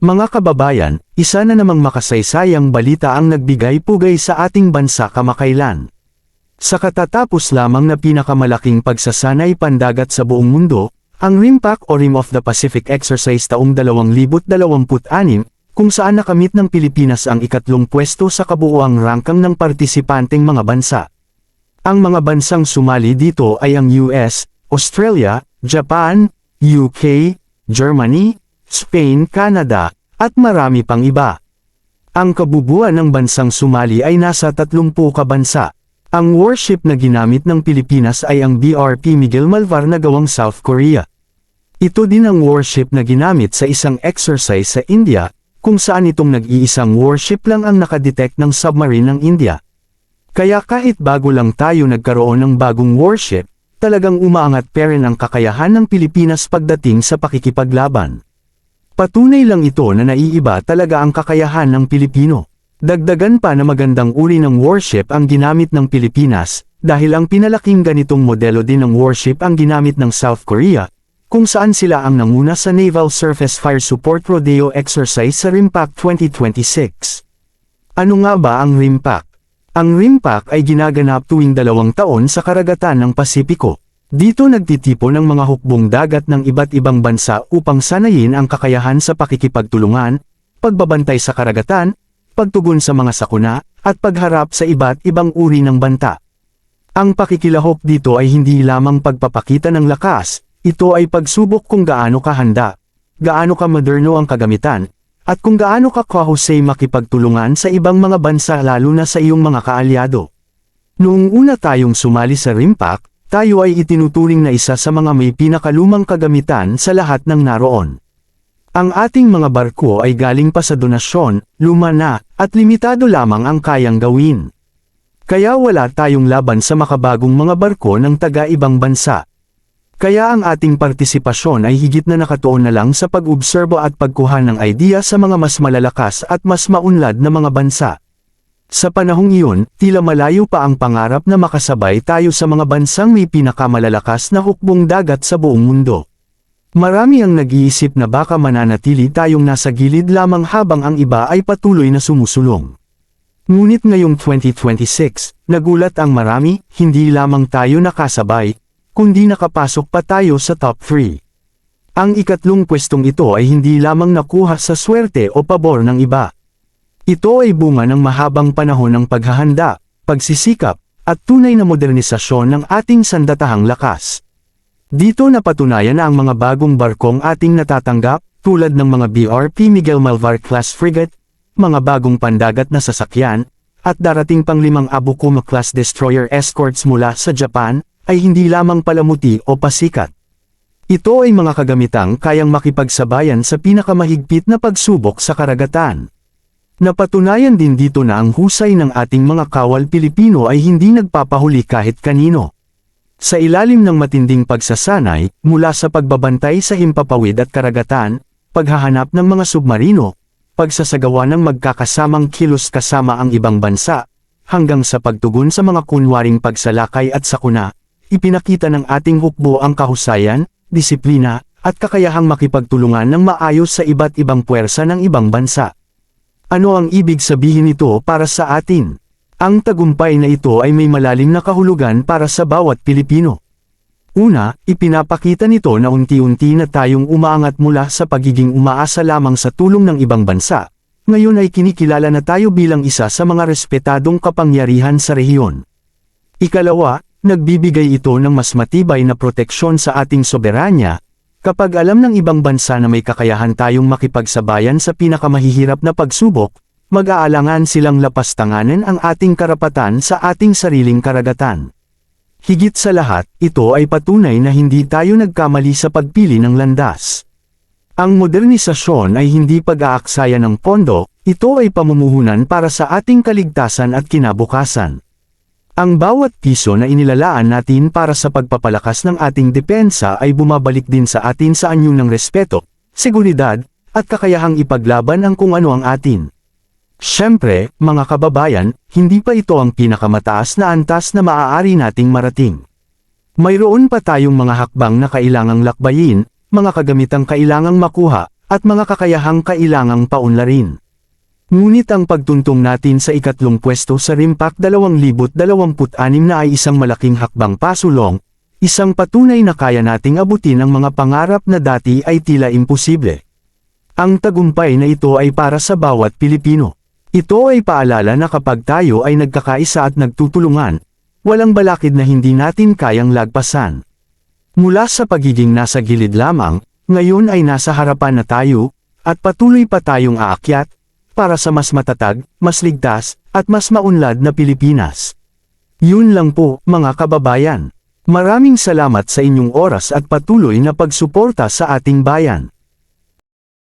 Mga kababayan, isa na namang makasaysayang balita ang nagbigay-pugay sa ating bansa kamakailan. Sa katatapos lamang na pinakamalaking pagsasanay pandagat sa buong mundo, ang RIMPAC o Rim of the Pacific Exercise taong 2026, kung saan nakamit ng Pilipinas ang ikatlong pwesto sa kabuuang rangkang ng partisipanteng mga bansa. Ang mga bansang sumali dito ay ang US, Australia, Japan, UK, Germany, Spain, Canada, at marami pang iba. Ang kabubuan ng bansang sumali ay nasa 30 kabansa. Ang warship na ginamit ng Pilipinas ay ang BRP Miguel Malvar na gawang South Korea. Ito din ang warship na ginamit sa isang exercise sa India, kung saan itong nag-iisang warship lang ang nakadetect ng submarine ng India. Kaya kahit bago lang tayo nagkaroon ng bagong warship, talagang umaangat pa rin ang kakayahan ng Pilipinas pagdating sa pakikipaglaban. Patunay lang ito na naiiba talaga ang kakayahan ng Pilipino. Dagdagan pa na magandang uri ng warship ang ginamit ng Pilipinas, dahil ang pinalaking ganitong modelo din ng warship ang ginamit ng South Korea, kung saan sila ang nanguna sa Naval Surface Fire Support Rodeo Exercise sa RIMPAC 2026. Ano nga ba ang RIMPAC? Ang RIMPAC ay ginaganap tuwing 2 taon sa karagatan ng Pasipiko. Dito nagtitipon ng mga hukbong dagat ng iba't ibang bansa upang sanayin ang kakayahan sa pakikipagtulungan, pagbabantay sa karagatan, pagtugon sa mga sakuna, at pagharap sa iba't ibang uri ng banta. Ang pakikilahok dito ay hindi lamang pagpapakita ng lakas, ito ay pagsubok kung gaano kahanda, gaano ka moderno ang kagamitan, at kung gaano ka kahusay makipagtulungan sa ibang mga bansa lalo na sa iyong mga kaalyado. Noong una tayong sumali sa RIMPAC, tayo ay itinuturing na isa sa mga may pinakalumang kagamitan sa lahat ng naroon. Ang ating mga barko ay galing pa sa donasyon, luma na, at limitado lamang ang kayang gawin. Kaya wala tayong laban sa makabagong mga barko ng taga-ibang bansa. Kaya ang ating partisipasyon ay higit na nakatuon na lang sa pag-obserbo at pagkuha ng idea sa mga mas malalakas at mas maunlad na mga bansa. Sa panahong iyon, tila malayo pa ang pangarap na makasabay tayo sa mga bansang may pinakamalalakas na hukbong dagat sa buong mundo. Marami ang nag-iisip na baka mananatili tayong nasa gilid lamang habang ang iba ay patuloy na sumusulong. Ngunit ngayong 2026, nagulat ang marami, hindi lamang tayo nakasabay, kundi nakapasok pa tayo sa top 3. Ang ikatlong pwestong ito ay hindi lamang nakuha sa swerte o pabor ng iba. Ito ay bunga ng mahabang panahon ng paghahanda, pagsisikap, at tunay na modernisasyon ng ating sandatahang lakas. Dito napatunayan na ang mga bagong barkong ating natatanggap, tulad ng mga BRP Miguel Malvar class frigate, mga bagong pandagat na sasakyan, at darating pang 5 Abukuma class destroyer escorts mula sa Japan, ay hindi lamang palamuti o pasikat. Ito ay mga kagamitang kayang makipagsabayan sa pinakamahigpit na pagsubok sa karagatan. Napatunayan din dito na ang husay ng ating mga kawal Pilipino ay hindi nagpapahuli kahit kanino. Sa ilalim ng matinding pagsasanay, mula sa pagbabantay sa himpapawid at karagatan, paghahanap ng mga submarino, pagsasagawa ng magkakasamang kilos kasama ang ibang bansa, hanggang sa pagtugon sa mga kunwaring pagsalakay at sakuna, ipinakita ng ating hukbo ang kahusayan, disiplina, at kakayahang makipagtulungan ng maayos sa iba't ibang puwersa ng ibang bansa. Ano ang ibig sabihin nito para sa atin? Ang tagumpay na ito ay may malalim na kahulugan para sa bawat Pilipino. Una, ipinapakita nito na unti-unti na tayong umaangat mula sa pagiging umaasa lamang sa tulong ng ibang bansa. Ngayon ay kinikilala na tayo bilang isa sa mga respetadong kapangyarihan sa rehiyon. Ikalawa, nagbibigay ito ng mas matibay na proteksyon sa ating soberanya, kapag alam ng ibang bansa na may kakayahan tayong makipagsabayan sa pinakamahihirap na pagsubok, mag-aalangan silang lapastanganin ang ating karapatan sa ating sariling karagatan. Higit sa lahat, ito ay patunay na hindi tayo nagkamali sa pagpili ng landas. Ang modernisasyon ay hindi pag-aaksaya ng pondo, ito ay pamumuhunan para sa ating kaligtasan at kinabukasan. Ang bawat piso na inilalaan natin para sa pagpapalakas ng ating depensa ay bumabalik din sa atin sa anyo ng respeto, seguridad, at kakayahang ipaglaban ang kung ano ang atin. Siyempre, mga kababayan, hindi pa ito ang pinakamataas na antas na maaari nating marating. Mayroon pa tayong mga hakbang na kailangang lakbayin, mga kagamitang kailangang makuha, at mga kakayahang kailangang paunlarin. Ngunit ang pagtuntong natin sa ikatlong pwesto sa RIMPAC 2026 na ay isang malaking hakbang pasulong, isang patunay na kaya nating abutin ang mga pangarap na dati ay tila imposible. Ang tagumpay na ito ay para sa bawat Pilipino. Ito ay paalala na kapag tayo ay nagkakaisa at nagtutulungan, walang balakid na hindi natin kayang lagpasan. Mula sa pagiging nasa gilid lamang, ngayon ay nasa harapan na tayo, at patuloy pa tayong aakyat, para sa mas matatag, mas ligtas, at mas maunlad na Pilipinas. Yun lang po, mga kababayan. Maraming salamat sa inyong oras at patuloy na pagsuporta sa ating bayan.